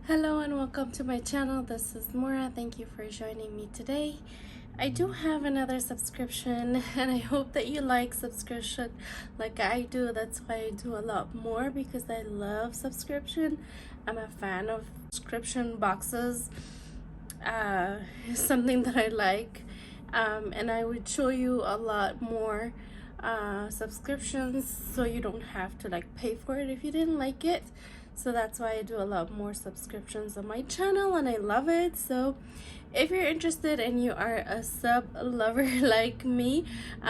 Hello and welcome to my channel. This is Mora. Thank you for joining me today. I do have another subscription and I hope that you like subscription like I do. That's why I do a lot more, because I love subscription. I'm a fan of subscription boxes. It's something that I like, and I would show you a lot more subscriptions so you don't have to like pay for it if you didn't like it. So that's why I do a lot more subscriptions on my channel and I love it. So if you're interested and you are a sub lover like me,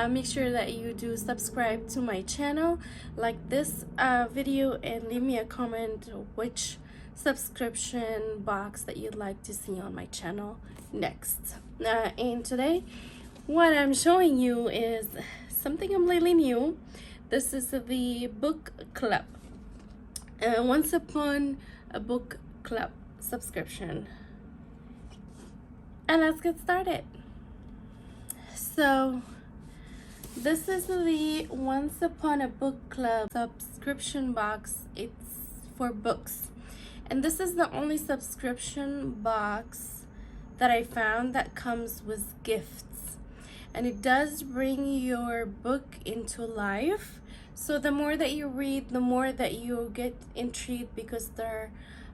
make sure that you do subscribe to my channel, like this video, and leave me a comment which subscription box that you'd like to see on my channel next. And today what I'm showing you is something completely new. This is the book club. Once Upon a Book Club subscription. And let's get started. So this is the Once Upon a Book Club subscription box. It's for books, and this is the only subscription box that I found that comes with gifts, and it does bring your book into life. So the more that you read, the more that you get intrigued, because there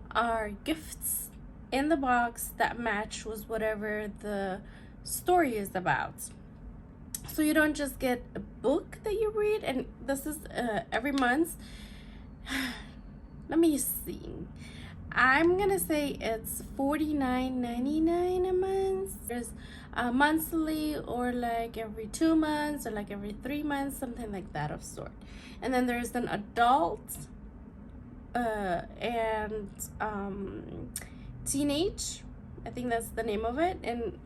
are gifts in the box that match with whatever the story is about. So you don't just get a book that you read, and this is every month. Let me see. I'm gonna say it's $49.99 a month. There's monthly, or like every 2 months, or like every 3 months, something like that of sort. And then there's an adult and teenage, I think that's the name of it, and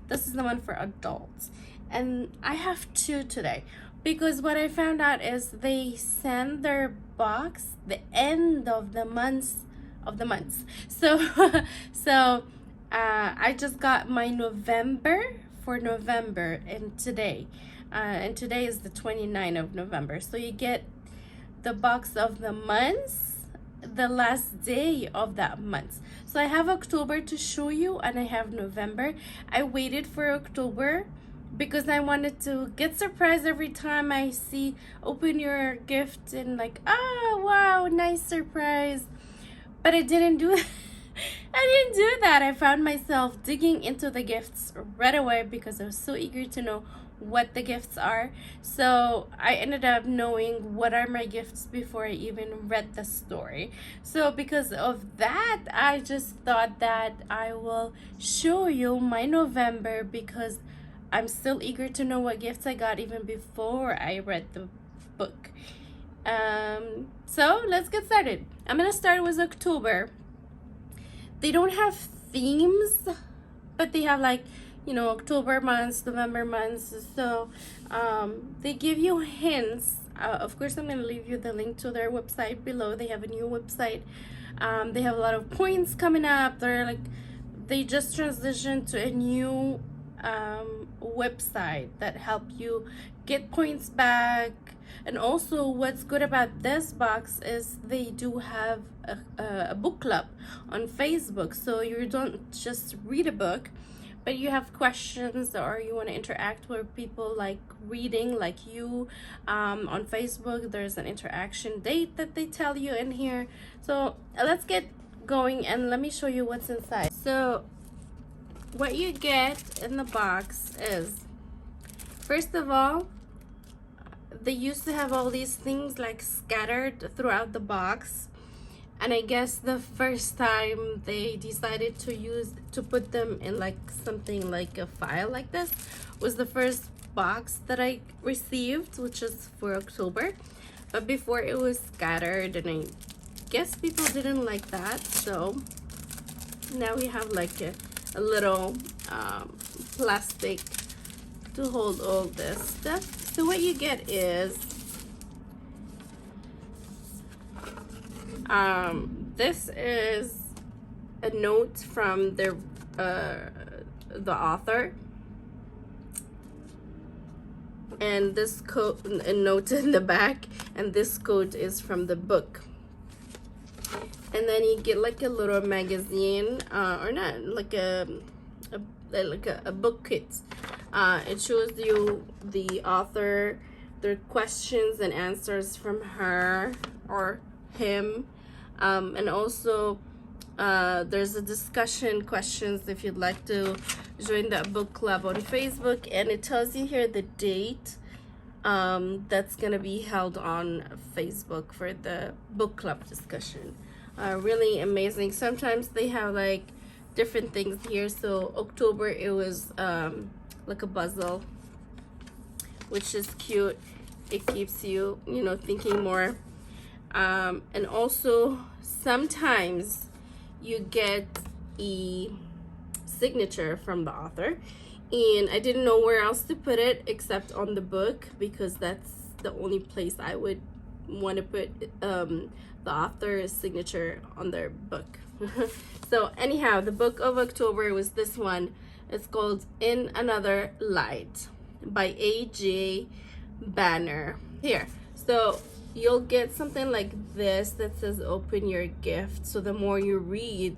this is the one for adults. And I have two today, because what I found out is they send their box the end of the months. So I just got my November for November, and today is the 29th of November. So you get the box of the months, the last day of that month. So I have October to show you, and I have November. I waited for October because I wanted to get surprised every time I see open your gift and like, oh wow, nice surprise. But I didn't do that. I found myself digging into the gifts right away because I was so eager to know what the gifts are. So I ended up knowing what are my gifts before I even read the story. So because of that, I just thought that I will show you my November, because I'm still eager to know what gifts I got even before I read the book. So let's get started. I'm gonna start with October. They don't have themes, but they have, like, you know, October months, November months. So they give you hints. Of course, I'm gonna leave you the link to their website below. They have a new website. They have a lot of points coming up. They just transitioned to a new website that help you get points back. And also, what's good about this box is they do have a book club on Facebook. So you don't just read a book, but you have questions, or you want to interact with people like reading, like you. On Facebook, there's an interaction date that they tell you in here. So let's get going, and let me show you what's inside. So what you get in the box is, first of all, they used to have all these things like scattered throughout the box, and I guess the first time they decided to put them in like something like a file like this was the first box that I received, which is for October. But before, it was scattered, and I guess people didn't like that. So now we have like a little plastic to hold all this stuff. So what you get is this is a note from the author, and this quote, a note in the back, and this quote is from the book. And then you get like a little magazine, or not, like a book kit. It shows you the author, their questions and answers from her or him, and also there's a discussion questions if you'd like to join that book club on Facebook, and it tells you here the date that's gonna be held on Facebook for the book club discussion. Really amazing. Sometimes they have like different things here. So October, it was like a puzzle, which is cute. It keeps you, you know, thinking more. And also sometimes you get a signature from the author, and I didn't know where else to put it except on the book, because that's the only place I would want to put the author's signature on their book. So anyhow, the book of October was this one. It's called In Another Light by A.J. Banner. Here, so you'll get something like this that says open your gift. So the more you read,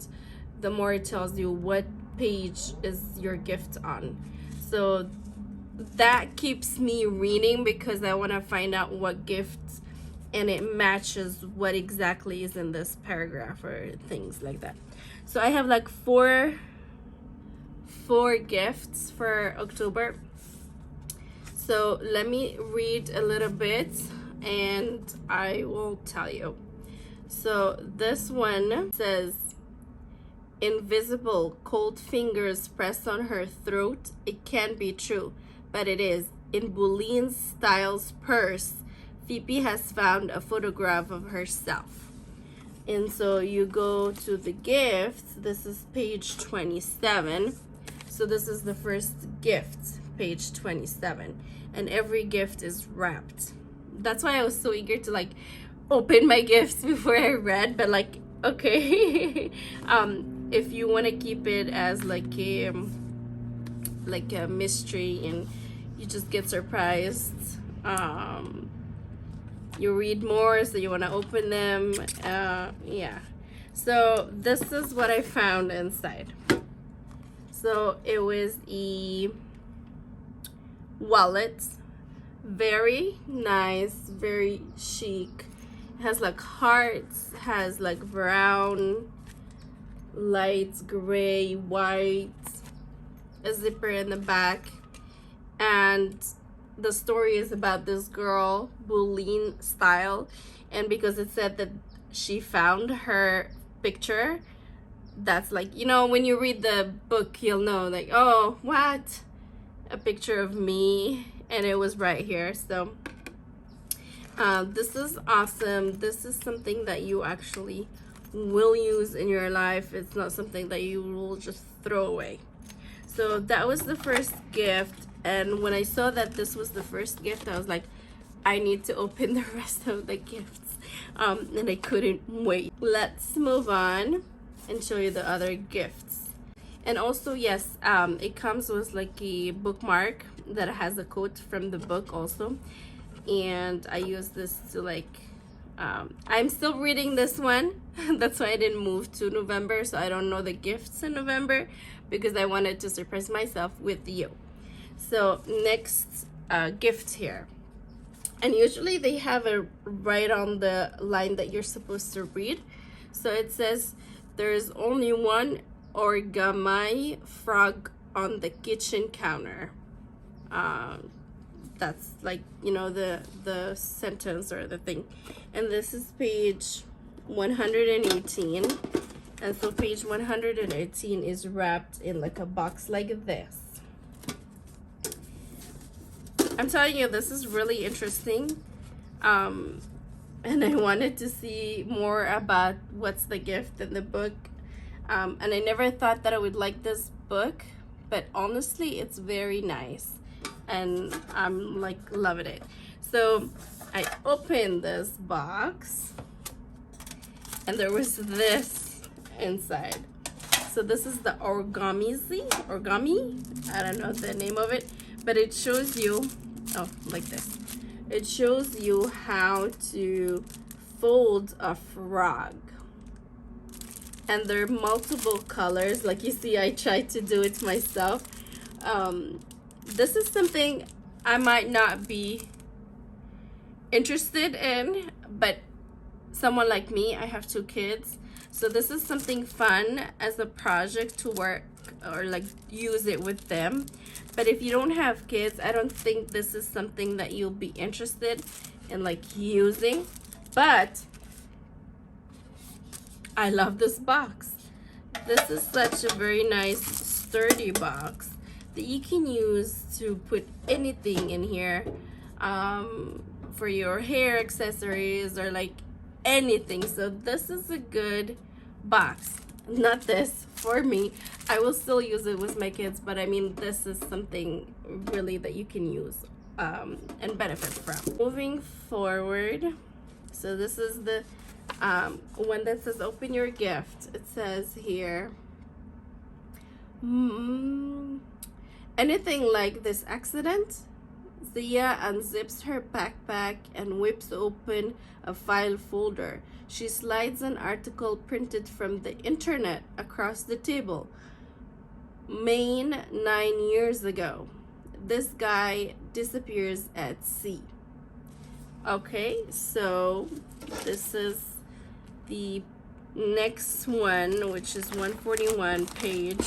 the more it tells you what page is your gift on. So that keeps me reading because I want to find out what gifts, and it matches what exactly is in this paragraph or things like that. So I have like four gifts for October. So let me read a little bit and I will tell you. So this one says, invisible, cold fingers pressed on her throat. It can't be true, but it is. In Boleyn Styles' purse, Phoebe has found a photograph of herself. And so you go to the gifts. This is page 27. So this is the first gift, page 27. And every gift is wrapped. That's why I was so eager to like open my gifts before I read, but like, okay. If you want to keep it as like a mystery and you just get surprised, you read more, so you want to open them. Yeah, so this is what I found inside. So it was a wallet, very nice, very chic. It has like hearts, has like brown, light gray, white, a zipper in the back, and the story is about this girl, Boleyn Style, and because it said that she found her picture, that's like, you know, when you read the book, you'll know like, oh, what, a picture of me, and it was right here. So this is awesome. This is something that you actually will use in your life. It's not something that you will just throw away. So that was the first gift, and when I saw that this was the first gift, I was like, I need to open the rest of the gifts, and I couldn't wait. Let's move on and show you the other gifts. And also, yes, it comes with like a bookmark that has a quote from the book also, and I use this to like, I'm still reading this one. That's why I didn't move to November, so I don't know the gifts in November, because I wanted to surprise myself with you. So next gift here, and usually they have it right on the line that you're supposed to read. So it says, there's only one origami frog on the kitchen counter. That's like, you know, the sentence or the thing. And this is page 118. And so page 118 is wrapped in like a box like this. I'm telling you, this is really interesting. And I wanted to see more about what's the gift in the book. And I never thought that I would like this book, but honestly, it's very nice. And I'm like loving it. So I opened this box and there was this inside. So this is the origami, I don't know the name of it, but it shows you, oh, like this. It shows you how to fold a frog. and they're multiple colors. Like you see, I tried to do it myself. This is something I might not be interested in, but someone like me, I have 2 kids, so this is something fun as a project to work or like use it with them. But if you don't have kids, I don't think this is something that you'll be interested in like using. But I love this box. This is such a very nice sturdy box that you can use to put anything in here, for your hair accessories or like anything. So this is a good box. Not this for me. I will still use it with my kids, but I mean, this is something really that you can use and benefit from. Moving forward, so this is the one that says open your gift. It says here, anything like this accident? Zia unzips her backpack and whips open a file folder. She slides an article printed from the internet across the table. Maine 9 years ago. This guy disappears at sea. Okay, so this is the next one, which is 141 page.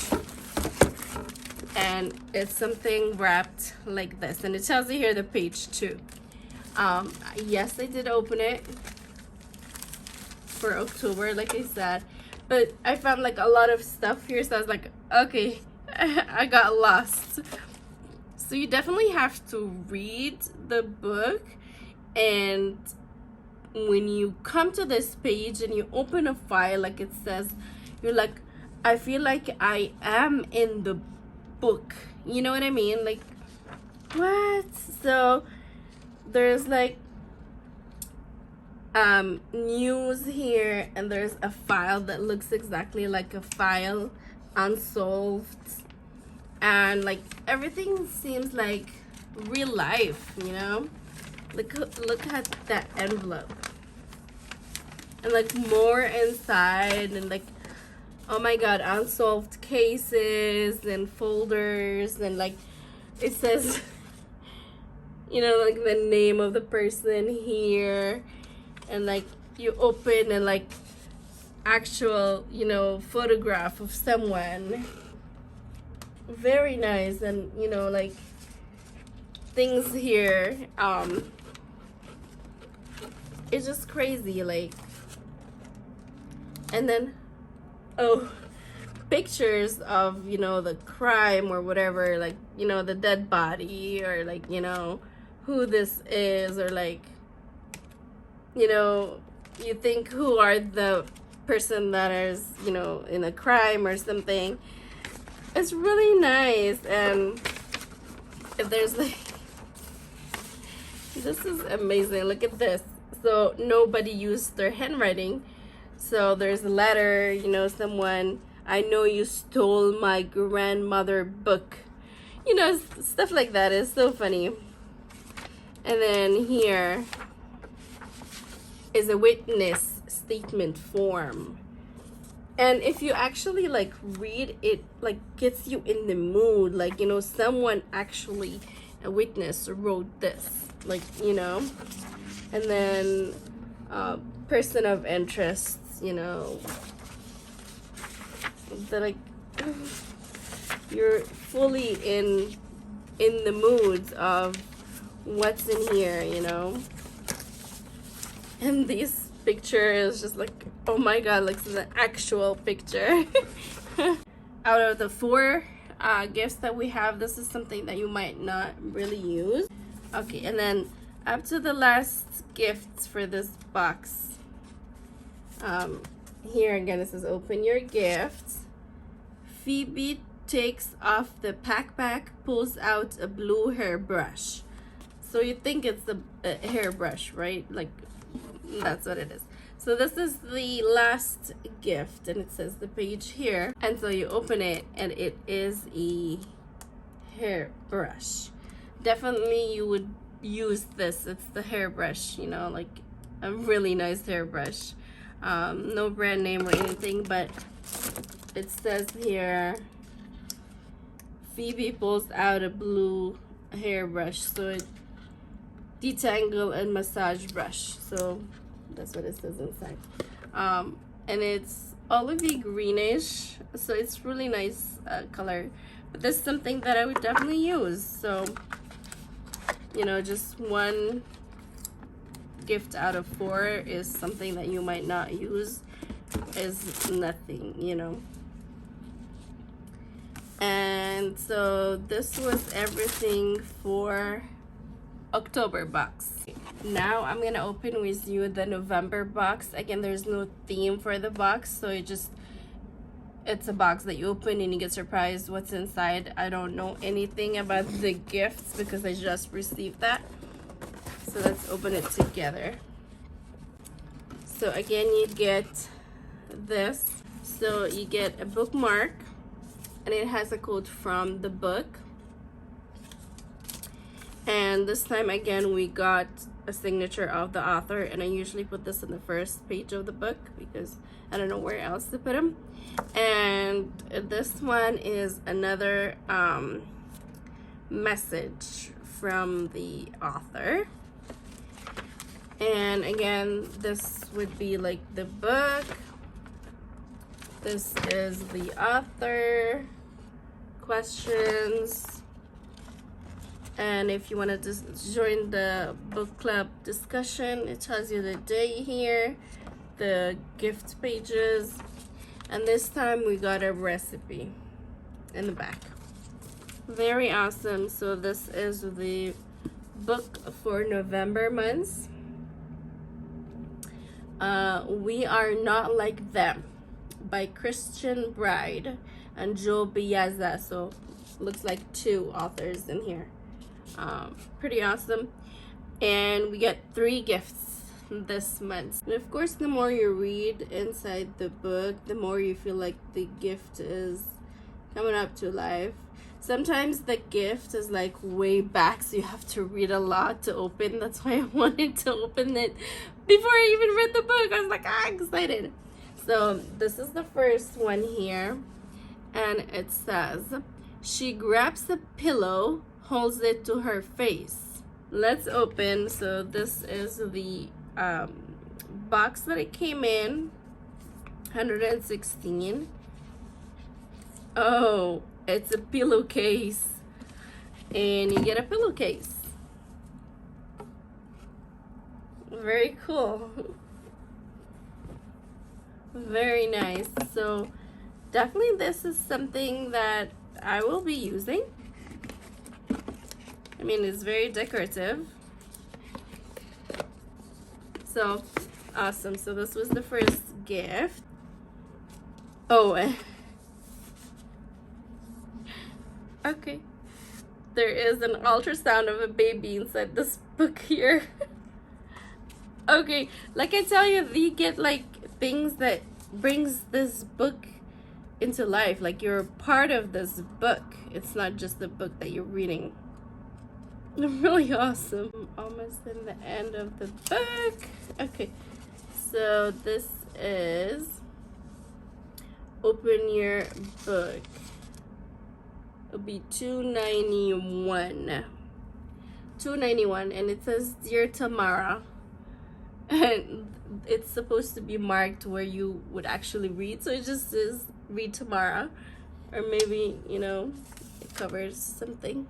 And it's something wrapped like this, and it tells you here the page too. Yes, I did open it for October, like I said, but I found like a lot of stuff here, so I was like, okay, I got lost. So you definitely have to read the book, and when you come to this page and you open a file, like it says, you're like, I feel like I am in the book, you know what I mean? Like, what? So there's like news here, and there's a file that looks exactly like a file, unsolved, and like everything seems like real life, you know? Look at that envelope, and like more inside, and like, oh my god, unsolved cases and folders, and like it says, you know, like the name of the person here, and like you open and like actual, you know, photograph of someone. Very nice. And you know, like things here, it's just crazy, like. And then, oh, pictures of, you know, the crime or whatever, like, you know, the dead body, or like, you know, who this is, or like, you know, you think who are the person that is, you know, in a crime or something. It's really nice. And if there's like, this is amazing. Look at this. So nobody used their handwriting. So there's a letter, you know, someone, I know you stole my grandmother book. You know, stuff like that is so funny. And then here is a witness statement form. And if you actually like read it, like gets you in the mood, like, you know, someone actually, a witness wrote this, like, you know. And then person of interest, you know, that like you're fully in the mood of what's in here, you know. And this picture is just like, oh my god, like it's an actual picture. Out of the 4 gifts that we have, this is something that you might not really use. Okay, and then up to the last gifts for this box. Here again it says open your gift. Phoebe takes off the backpack, pulls out a blue hairbrush. So you think it's a hairbrush, right? Like, that's what it is. So this is the last gift, and it says the page here. And so you open it, and it is a hairbrush. Definitely you would use this. It's the hairbrush, you know, like a really nice hairbrush. No brand name or anything, but it says here, Phoebe pulls out a blue hairbrush, so it detangle and massage brush. So that's what it says inside. And it's olivey greenish, so it's really nice color. But this is something that I would definitely use. So, you know, just one gift out of 4 is something that you might not use, is nothing, you know. And so this was everything for October box. Now I'm gonna open with you the November box. Again, there's no theme for the box, so it's a box that you open and you get surprised what's inside. I don't know anything about the gifts because I just received that. So let's open it together. So again, you get this. So you get a bookmark, and it has a quote from the book. And this time again, we got a signature of the author, and I usually put this in the first page of the book because I don't know where else to put them. And this one is another message from the author. And again, this would be like the book. This is the author, questions. And if you want to just join the book club discussion, it tells you the day here, the gift pages, and this time we got a recipe in the back. Very awesome. So this is the book for November months. We Are Not Like Them by Christian Bride and Joe Piazza. So looks like 2 authors in here. Pretty awesome. And we get 3 gifts this month. And of course, the more you read inside the book, the more you feel like the gift is coming up to life. Sometimes the gift is like way back, so you have to read a lot to open. That's why I wanted to open it before I even read the book. I was like, excited. So this is the first one here, and it says, she grabs a pillow, holds it to her face. Let's open. So this is the box that it came in, 116. Oh, it's a pillowcase, and you get a pillowcase. Very cool. Very nice. So definitely this is something that I will be using. I mean, it's very decorative. So awesome. So this was the first gift. Oh, okay. There is an ultrasound of a baby inside this book here. Okay, like I tell you, you get like things that brings this book into life. Like you're part of this book. It's not just the book that you're reading. Really awesome. Almost in the end of the book. Okay, so this is open your book. It'll be $2.91. $2.91, and it says Dear Tamara. And it's supposed to be marked where you would actually read, so it just says read Tamara, or maybe, you know, it covers something.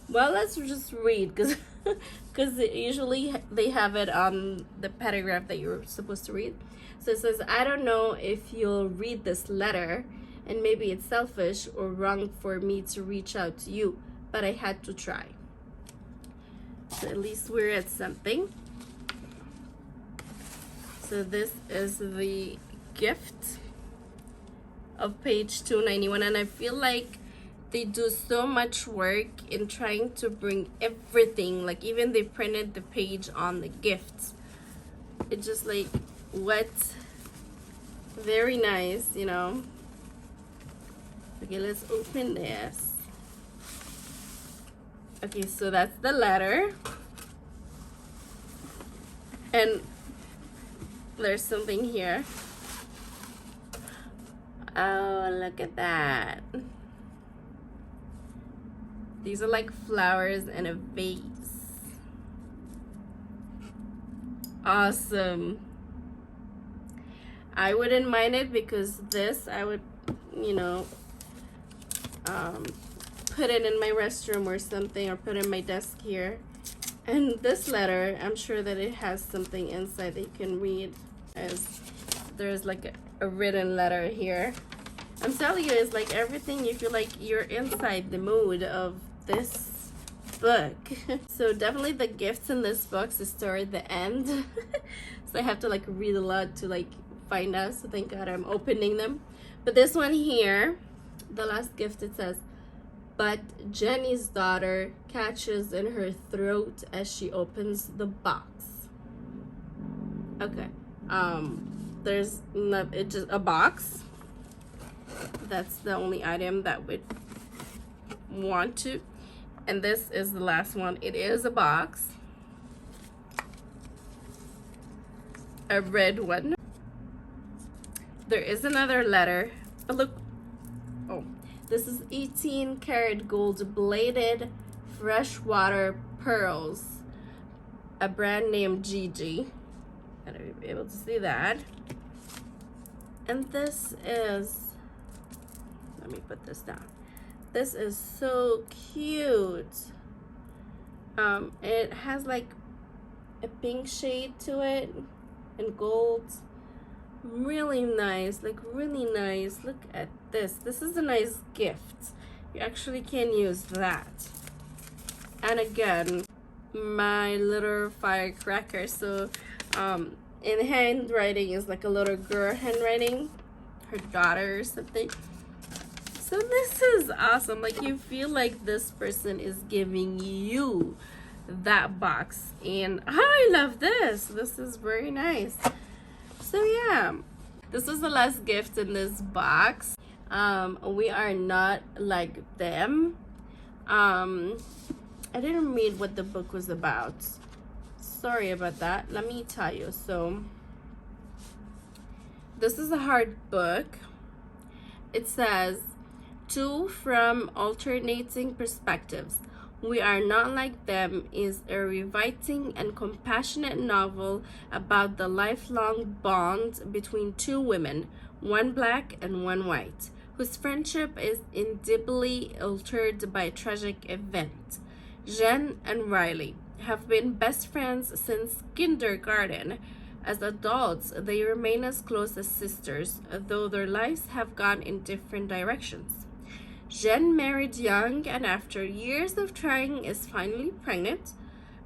Well, let's just read, because usually they have it on the paragraph that you're supposed to read. So it says, I don't know if you'll read this letter, and maybe it's selfish or wrong for me to reach out to you, but I had to try. So at least we're at something. So this is the gift of page 291, and I feel like they do so much work in trying to bring everything, like even they printed the page on the gifts. It's just like, what? Very nice, you know. Okay, let's open this. Okay, so that's the letter, and there's something here. Oh, look at that. These are like flowers in a vase. Awesome. I wouldn't mind it because this I would, you know, put it in my restroom or something, or put it in my desk here. And this letter, I'm sure that it has something inside that you can read, as there's like a written letter here. I'm telling you, it's like everything, you feel like you're inside the mood of this book. So definitely the gifts in this box is toward the end. So I have to like read a lot to like find out, so thank God I'm opening them. But this one here, the last gift, it says, but Jenny's daughter catches in her throat as she opens the box. Okay. There's not, it's just a box. That's the only item that would want to. And this is the last one. It is a box. A red one. There is another letter. Oh, look. Oh. This is 18 karat gold bladed freshwater pearls. A brand named Gigi. I don't even be able to see that. And this is, let me put this down. This is so cute. It has like a pink shade to it and gold. Really nice, like really nice. Look at this. This is a nice gift. You actually can use that. And again, my little firecracker. So in handwriting is like a little girl handwriting, her daughter or something. So this is awesome. Like you feel like this person is giving you that box, and I love this. This is very nice. So yeah, this was the last gift in this box. We are not like them. I didn't read what the book was about. Sorry about that. Let me tell you. So this is a hard book. It says, two from alternating perspectives. We Are Not Like Them is a riveting and compassionate novel about the lifelong bond between two women, one black and one white, whose friendship is indelibly altered by a tragic event. Jen and Riley have been best friends since kindergarten. As adults, they remain as close as sisters, though their lives have gone in different directions. Jen married young, and after years of trying is finally pregnant.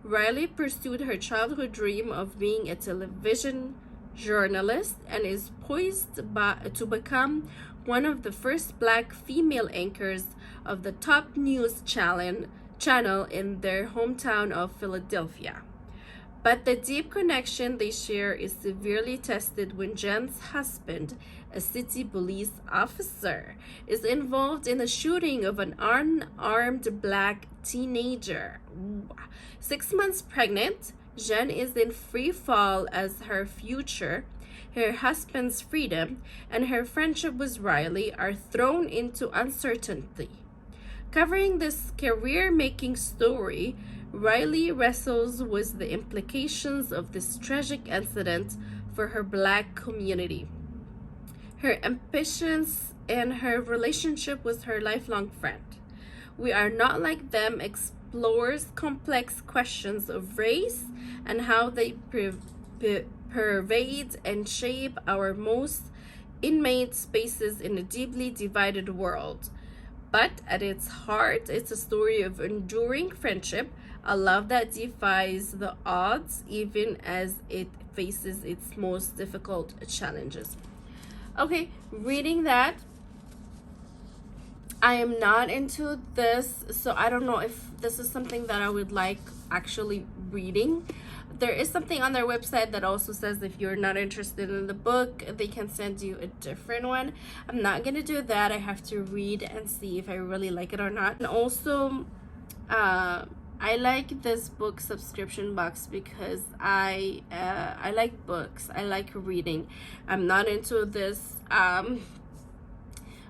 Riley pursued her childhood dream of being a television journalist and is poised to become one of the first black female anchors of the top news channel in their hometown of Philadelphia. But the deep connection they share is severely tested when Jen's husband, a city police officer, is involved in the shooting of an unarmed black teenager. 6 months pregnant, Jen is in free fall as her future, her husband's freedom, and her friendship with Riley are thrown into uncertainty. Covering this career-making story, Riley wrestles with the implications of this tragic incident for her black community, her ambitions, and her relationship with her lifelong friend. We Are Not Like Them explores complex questions of race and how they pervade and shape our most intimate spaces in a deeply divided world. But at its heart, it's a story of enduring friendship, a love that defies the odds even as it faces its most difficult challenges. Okay, reading that, I am not into this, so I don't know if this is something that I would like actually reading. There is something on their website that also says if you're not interested in the book, they can send you a different one. I'm not gonna do that. I have to read and see if I really like it or not. And also, I like this book subscription box because I like books. I like reading. I'm not into this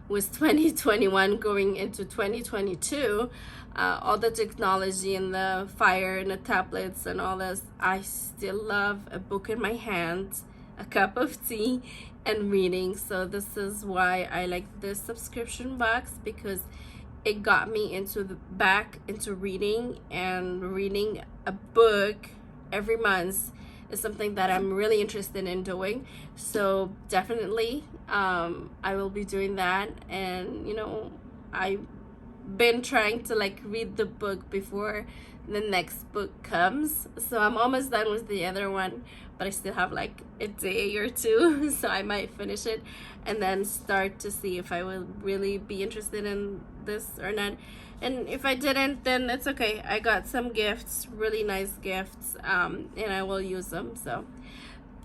was 2021 going into 2022. All the technology and the fire and the tablets and all this, I still love a book in my hand, a cup of tea, and reading. So this is why I like this subscription box, because it got me back into reading, and reading a book every month is something that I'm really interested in doing. So definitely I will be doing that. And I've been trying to like read the book before the next book comes, so I'm almost done with the other one, but I still have like a day or two so I might finish it and then start to see if I will really be interested in this or not. And if I didn't, then it's okay. I got some gifts, really nice gifts, and I will use them. So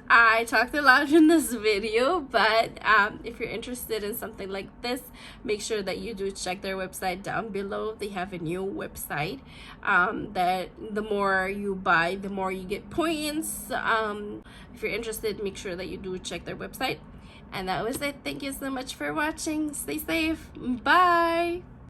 I talked a lot in this video, but if you're interested in something like this, make sure that you do check their website down below. They have a new website that the more you buy, the more you get points. If you're interested, make sure that you do check their website. And that was it. Thank you so much for watching. Stay safe. Bye.